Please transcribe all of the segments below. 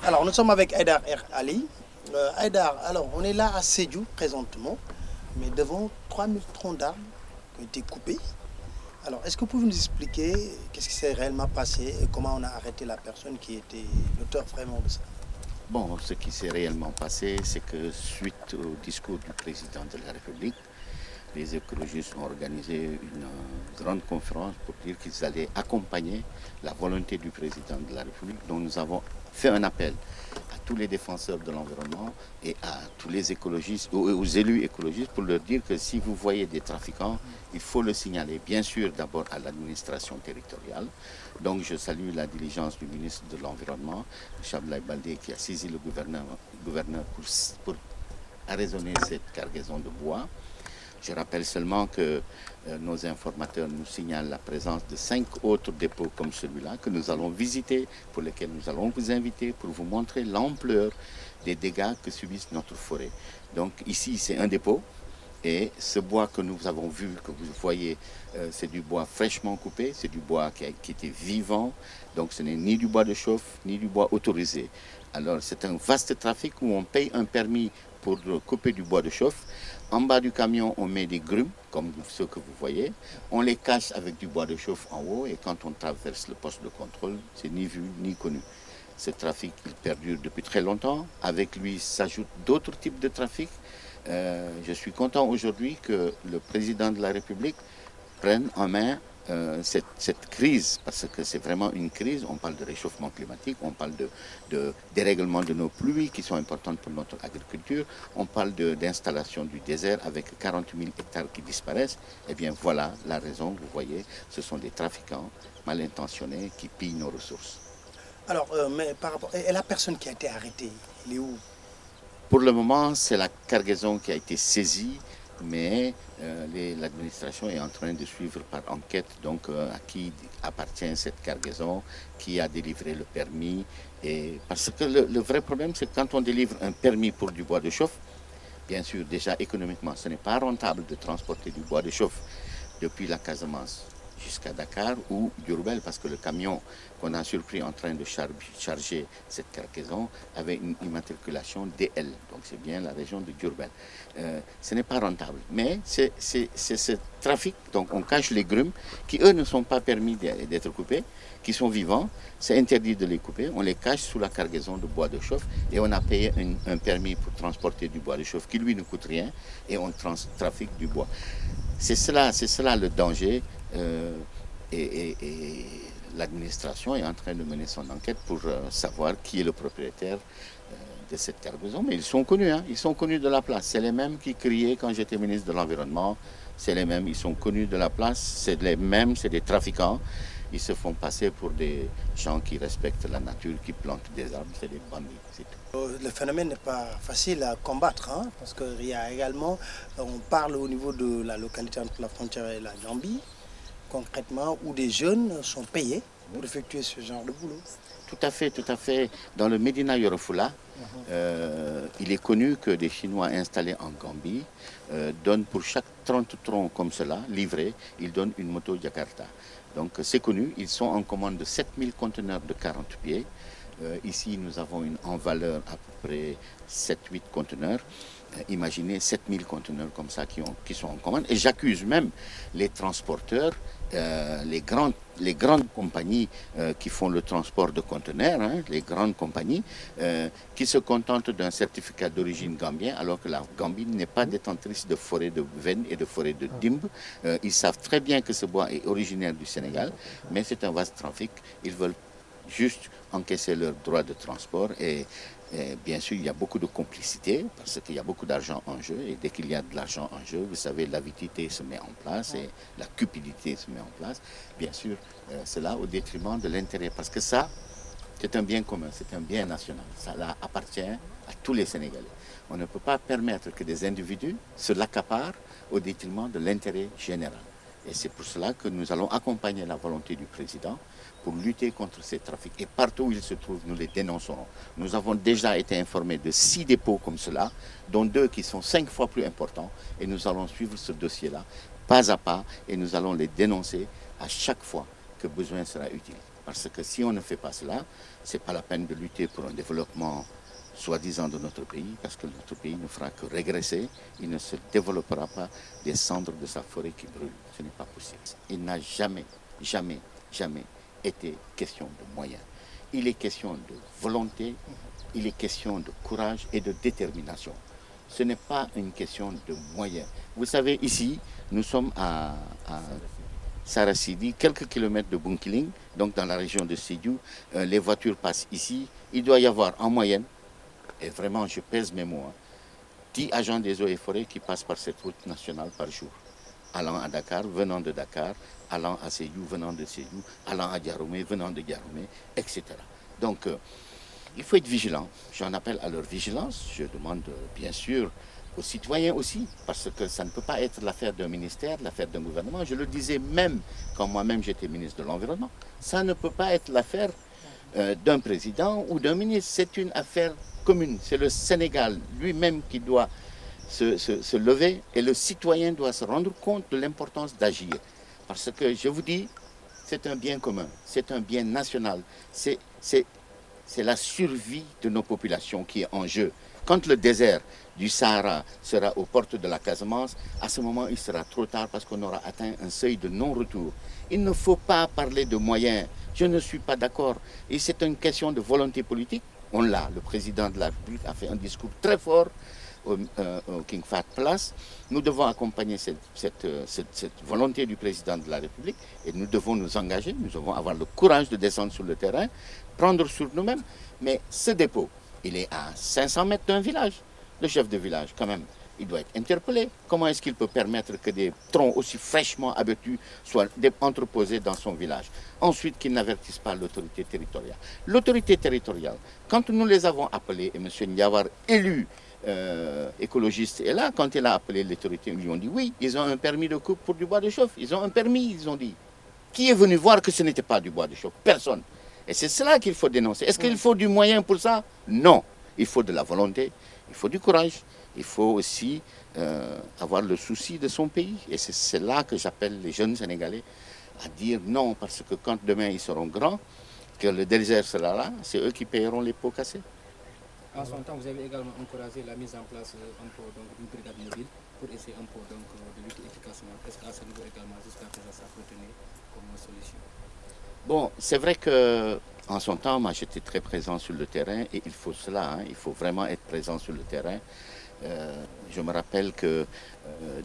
Alors, nous sommes avec Haïdar Ali. Haïdar, alors, on est là à Sédhiou présentement, mais devant 3000 troncs d'arbres qui ont été coupés. Alors, est-ce que vous pouvez nous expliquer qu'est-ce qui s'est réellement passé et comment on a arrêté la personne qui était l'auteur vraiment de ça? Bon, ce qui s'est réellement passé, c'est que suite au discours du président de la République, les écologistes ont organisé une grande conférence pour dire qu'ils allaient accompagner la volonté du président de la République. Donc nous avons fait un appel à tous les défenseurs de l'environnement et à tous les écologistes, aux élus écologistes, pour leur dire que si vous voyez des trafiquants, il faut le signaler, bien sûr d'abord à l'administration territoriale. Donc je salue la diligence du ministre de l'Environnement, Abdoulaye Baldé, qui a saisi le gouverneur pour arraisonner cette cargaison de bois. Je rappelle seulement que nos informateurs nous signalent la présence de 5 autres dépôts comme celui-là que nous allons visiter, pour lesquels nous allons vous inviter pour vous montrer l'ampleur des dégâts que subissent notre forêt. Donc ici, c'est un dépôt et ce bois que nous avons vu, que vous voyez, c'est du bois fraîchement coupé, c'est du bois qui était vivant, donc ce n'est ni du bois de chauffe, ni du bois autorisé. Alors c'est un vaste trafic où on paye un permis pour couper du bois de chauffe. En bas du camion, on met des grumes, comme ceux que vous voyez. On les cache avec du bois de chauffe en haut et quand on traverse le poste de contrôle, c'est ni vu ni connu. Ce trafic, il perdure depuis très longtemps. Avec lui s'ajoutent d'autres types de trafic. Je suis content aujourd'hui que le président de la République prenne en main cette crise, parce que c'est vraiment une crise. On parle de réchauffement climatique, on parle de dérèglement de nos pluies qui sont importantes pour notre agriculture, on parle d'installation du désert avec 40 000 hectares qui disparaissent. Eh bien voilà la raison, vous voyez, ce sont des trafiquants mal intentionnés qui pillent nos ressources. Alors, mais par rapport... Et la personne qui a été arrêtée, elle est où? Pour le moment, c'est la cargaison qui a été saisie, mais l'administration est en train de suivre par enquête donc à qui appartient cette cargaison, qui a délivré le permis. Et parce que le vrai problème, c'est que quand on délivre un permis pour du bois de chauffe, bien sûr, déjà économiquement, ce n'est pas rentable de transporter du bois de chauffe depuis la Casamance jusqu'à Dakar ou Diourbel, parce que le camion qu'on a surpris en train de charger cette cargaison avait une immatriculation DL, donc c'est bien la région de Diourbel. Ce n'est pas rentable, mais c'est ce trafic, donc on cache les grumes qui eux ne sont pas permis d'être coupés, qui sont vivants, c'est interdit de les couper, on les cache sous la cargaison de bois de chauffe et on a payé un permis pour transporter du bois de chauffe qui lui ne coûte rien et on trafique du bois. C'est cela le danger. Et l'administration est en train de mener son enquête pour savoir qui est le propriétaire de cette cargaison. Mais ils sont connus, hein, ils sont connus de la place. C'est les mêmes qui criaient quand j'étais ministre de l'Environnement. C'est les mêmes, ils sont connus de la place. C'est les mêmes, c'est des trafiquants. Ils se font passer pour des gens qui respectent la nature, qui plantent des arbres. C'est des bandits, c'est tout. Le phénomène n'est pas facile à combattre, hein, parce qu'il y a également, on parle au niveau de la localité entre la frontière et la Gambie, concrètement, où des jeunes sont payés pour effectuer ce genre de boulot. Tout à fait, tout à fait. Dans le Médina Yoro Fula, il est connu que des Chinois installés en Gambie donnent pour chaque 30 troncs comme cela, livrés, ils donnent une moto Jakarta. Donc c'est connu, ils sont en commande de 7000 conteneurs de 40 pieds. Ici, nous avons en valeur à peu près 7-8 conteneurs. Imaginez 7000 conteneurs comme ça qui sont en commande. Et j'accuse même les transporteurs, les grandes compagnies qui font le transport de conteneurs, hein, les grandes compagnies, qui se contentent d'un certificat d'origine gambien, alors que la Gambie n'est pas détentrice de forêts de Ven et de forêts de Dimb. Ils savent très bien que ce bois est originaire du Sénégal, mais c'est un vaste trafic. Ils veulent juste encaisser leurs droits de transport et bien sûr, il y a beaucoup de complicité parce qu'il y a beaucoup d'argent en jeu et dès qu'il y a de l'argent en jeu, vous savez, l'avidité se met en place et la cupidité se met en place. Bien sûr, cela au détriment de l'intérêt parce que ça, c'est un bien commun, c'est un bien national. Ça là, appartient à tous les Sénégalais. On ne peut pas permettre que des individus se l'accaparent au détriment de l'intérêt général. Et c'est pour cela que nous allons accompagner la volonté du président pour lutter contre ces trafics. Et partout où ils se trouvent, nous les dénoncerons. Nous avons déjà été informés de 6 dépôts comme cela, dont 2 qui sont 5 fois plus importants. Et nous allons suivre ce dossier-là, pas à pas, et nous allons les dénoncer à chaque fois que besoin sera utile. Parce que si on ne fait pas cela, ce n'est pas la peine de lutter pour un développement soi-disant de notre pays, parce que notre pays ne fera que régresser, il ne se développera pas des cendres de sa forêt qui brûlent. Ce n'est pas possible. Il n'a jamais, jamais, jamais été question de moyens. Il est question de volonté, il est question de courage et de détermination. Ce n'est pas une question de moyens. Vous savez, ici, nous sommes à Sarasidi, quelques kilomètres de Bunkiling, donc dans la région de Sédhiou. Les voitures passent ici. Il doit y avoir en moyenne, et vraiment je pèse mes mots, 10 agents des eaux et forêts qui passent par cette route nationale par jour. Allant à Dakar, venant de Dakar, allant à Sédhiou, venant de Sédhiou, allant à Diaroumé, venant de Diaroumé, etc. Donc, il faut être vigilant. J'en appelle à leur vigilance. Je demande bien sûr aux citoyens aussi, parce que ça ne peut pas être l'affaire d'un ministère, l'affaire d'un gouvernement. Je le disais même quand moi-même j'étais ministre de l'Environnement. Ça ne peut pas être l'affaire d'un président ou d'un ministre. C'est une affaire commune. C'est le Sénégal lui-même qui doit se lever et le citoyen doit se rendre compte de l'importance d'agir. Parce que je vous dis, c'est un bien commun, c'est un bien national, c'est la survie de nos populations qui est en jeu. Quand le désert du Sahara sera aux portes de la Casamance, à ce moment il sera trop tard parce qu'on aura atteint un seuil de non-retour. Il ne faut pas parler de moyens, je ne suis pas d'accord. Et c'est une question de volonté politique. On l'a, le président de la République a fait un discours très fort au King Fahd Palace. Nous devons accompagner cette volonté du président de la République et nous devons nous engager, nous devons avoir le courage de descendre sur le terrain, prendre sur nous-mêmes. Mais ce dépôt, il est à 500 mètres d'un village. Le chef de village, quand même, il doit être interpellé. Comment est-ce qu'il peut permettre que des troncs aussi fraîchement abattus soient entreposés dans son village? Ensuite, qu'il n'avertisse pas l'autorité territoriale. L'autorité territoriale, quand nous les avons appelés, et M. Ndiawar, élu écologiste, est là, quand il a appelé l'autorité, ils lui ont dit oui, ils ont un permis de coupe pour du bois de chauffe. Ils ont un permis, ils ont dit. Qui est venu voir que ce n'était pas du bois de chauffe? Personne. Et c'est cela qu'il faut dénoncer. Est-ce qu'il faut du moyen pour ça? Non. Il faut de la volonté, il faut du courage. Il faut aussi avoir le souci de son pays. Et c'est là que j'appelle les jeunes Sénégalais à dire non, parce que quand demain ils seront grands, que le désert sera là, c'est eux qui paieront les pots cassés. En son temps, vous avez également encouragé la mise en place d'une brigade mobile pour essayer de lutter efficacement. Est-ce qu'à ce niveau également, jusqu'à présent, ça peut tenir comme solution? Bon, c'est vrai qu'en son temps, moi j'étais très présent sur le terrain et il faut cela, il faut vraiment être présent sur le terrain. Je me rappelle que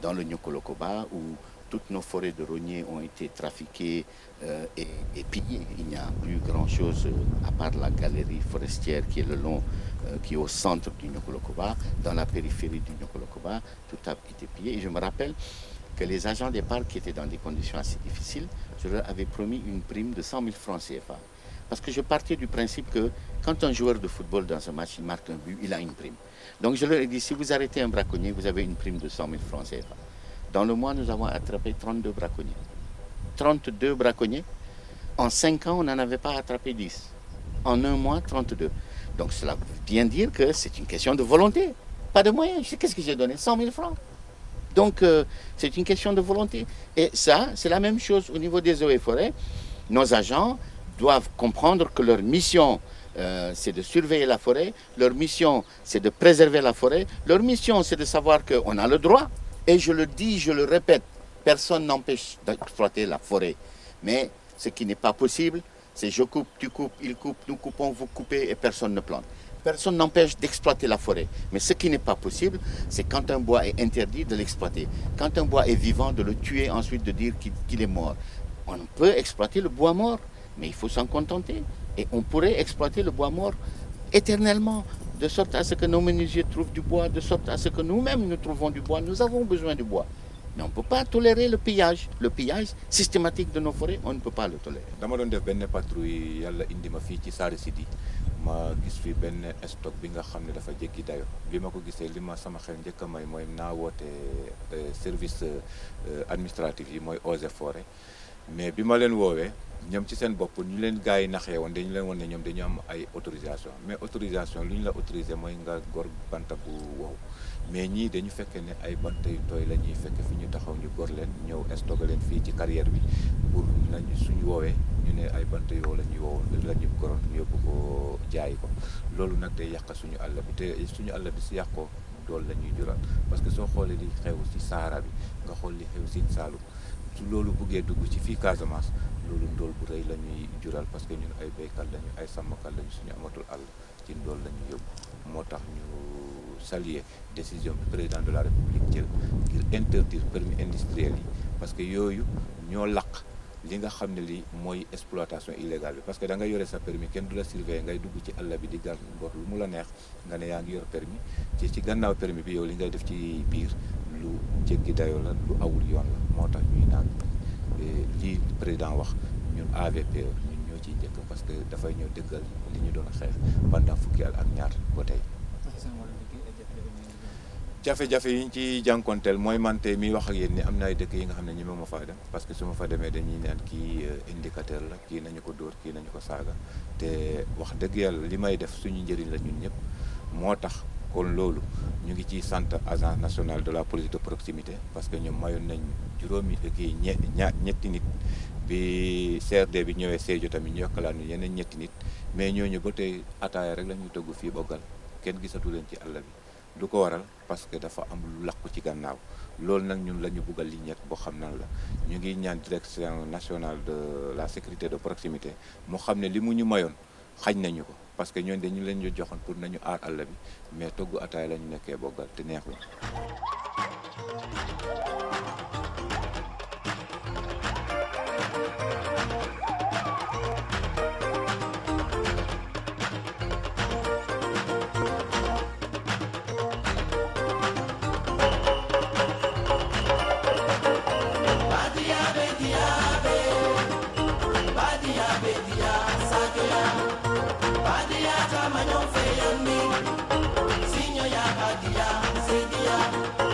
dans le Nyokolokoba, où toutes nos forêts de rogniers ont été trafiquées et pillées, il n'y a plus grand-chose à part la galerie forestière qui est qui est au centre du Nyokolokoba, dans la périphérie du Nyokolokoba, tout a été pillé. Et je me rappelle que les agents des parcs qui étaient dans des conditions assez difficiles, je leur avais promis une prime de 100 000 francs CFA. Parce que je partais du principe que quand un joueur de football dans un match, il marque un but, il a une prime. Donc je leur ai dit, si vous arrêtez un braconnier, vous avez une prime de 100 000 francs CFA. Dans le mois, nous avons attrapé 32 braconniers. 32 braconniers. En 5 ans, on n'en avait pas attrapé 10. En un mois, 32. Donc cela veut bien dire que c'est une question de volonté, pas de moyens. Qu'est-ce que j'ai donné? 100 000 francs. Donc c'est une question de volonté. Et ça, c'est la même chose au niveau des eaux et forêts. Nos agents doivent comprendre que leur mission, c'est de surveiller la forêt. Leur mission, c'est de préserver la forêt. Leur mission, c'est de savoir qu'on a le droit. Et je le dis, je le répète, personne n'empêche d'exploiter la forêt. Mais ce qui n'est pas possible, c'est je coupe, tu coupes, il coupe, nous coupons, vous coupez et personne ne plante. Personne n'empêche d'exploiter la forêt. Mais ce qui n'est pas possible, c'est quand un bois est interdit de l'exploiter. Quand un bois est vivant, de le tuer, ensuite de dire qu'il est mort. On peut exploiter le bois mort, mais il faut s'en contenter. Et on pourrait exploiter le bois mort éternellement, de sorte à ce que nos menuisiers trouvent du bois, de sorte à ce que nous-mêmes nous trouvons du bois. Nous avons besoin du bois. Mais on ne peut pas tolérer le pillage. Le pillage systématique de nos forêts, on ne peut pas le tolérer. dama doon def benn patrouille yàlla indi ma fii ci Sarasidi ma gis fi benn stock bi nga xam ne dafa jéggi dayo bi ma ko gisee li ma sama xel njëkk a may mooy naa woote service administratif yi mooy eaux et forêts mais bi ma leen woowee ñoom ci seen bopp ñu leen gars yi naxee woon dañu leen woon ne ñoom dañu am ay autorisation mais autorisation lu ñu la autorisé mooy nga gor banta bu wow mais ñii dañu fekkee ne ay bant yu tooy la ñuy fekk fi ñu taxaw ñu gor leen ñëw stocké leen fii ci carrière bi pour nañu suñu woowee ñu ne ay bant yoo la ñuy woowoon la ñu goroon ñu yóbbu ko jaay ko loolu nag day yàq suñu àll bi te suñu àll bi si yàqoo dool la ñuy jural parce que soo xoolee li xew ci Sahara bi nga xool li xew Sine Saalum su loolu buggee dugg ci fii Casamance loolu ndool bu rëy la ñuy jural parce que ñun ay béykat lañu ay sàmmkat lañu suñu amatul àll ci ndool la ñuy yóbbu moo tax ñu saluer décision bi président de la République jël ngir interdire permis industriel yi parce que yooyu ñoo laq li nga xam ne li mooy exploitation illégale bi parce que da nga yore sa permis kenn du la surveiller ngay dugg ci àll bi di gar ngor lu mu la neex nga ne yaa ngi yor permis ci gannaaw permis bi yow li ngay def ci biir lu jéggi dayoo la lu awul yoon la moo tax ñuy naan lii président wax ñun AVP ñun ñoo ciy njëkk parce que dafay ñëw dëggal li ñu doon xeex pendant fukki at ak ñaar ba tey. jafe-jafe yi ñu ci jànkonteel mooy man tey miy wax ak yéen ni am na ay dëkk yi nga xam ne ñi ma faa dem parce que su ma fa demee dañuy naan kii indicateur la kii nañu ko dóor kii nañu ko saaga te wax dëgg yàlla li may def suñu njëriñ la ñun ñëpp moo tax kon loolu ñu ngi ciy sant agence nationale de la police de proximité parce que ñoom mayoon nañ juróomi kii ñetti nit bi CRD bi ñëwee Sédhiou tamit ñu yokkalaat ñu yeneen ñetti nit mais ñooñu ba tey ataaya rek la ñuy togg fii boggal kenn gisatu leen ci àll bi lu ko waral parce que dafa am lu làqu ci gannaaw loolu nag ñun la ñu bugg a liggéey boo xam nan la ñu ngi ñaan direction nationale de la sécurité de proximité mu xam ne li mu ñu mayoon xañ nañu ko parce que ñooñu dañu leen ñu joxoon pour nañu aar àll bi mais togg ataay la ñu nekkee boggal te neexul. Badia, Signor Yabadia, Sidia.